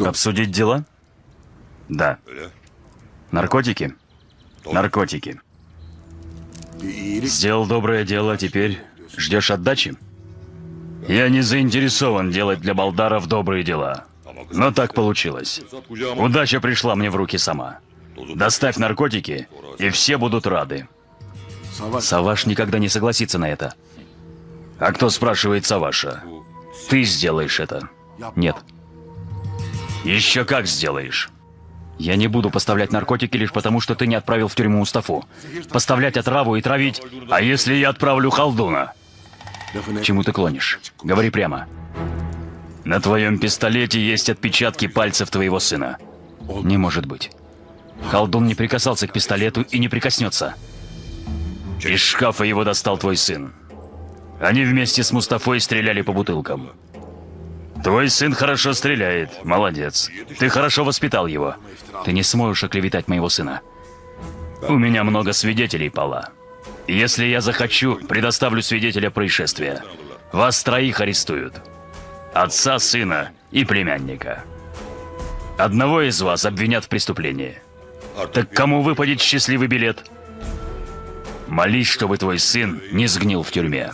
Обсудить дела? Да. Наркотики? Наркотики. Сделал доброе дело, а теперь ждешь отдачи? Я не заинтересован делать для балдаров добрые дела. Но так получилось. Удача пришла мне в руки сама. Доставь наркотики, и все будут рады. Саваш никогда не согласится на это. А кто спрашивает Саваша? Ты сделаешь это. Нет. Еще как сделаешь. Я не буду поставлять наркотики лишь потому, что ты не отправил в тюрьму Мустафу. Поставлять отраву и травить. А если я отправлю Халдуна? К чему ты клонишь? Говори прямо. На твоем пистолете есть отпечатки пальцев твоего сына. Не может быть. Халдун не прикасался к пистолету и не прикоснется. Из шкафа его достал твой сын. Они вместе с Мустафой стреляли по бутылкам. Твой сын хорошо стреляет. Молодец. Ты хорошо воспитал его. Ты не сможешь оклеветать моего сына. У меня много свидетелей, Пала. Если я захочу, предоставлю свидетеля происшествия. Вас троих арестуют. Отца, сына и племянника. Одного из вас обвинят в преступлении. Так кому выпадет счастливый билет? Молись, чтобы твой сын не сгнил в тюрьме.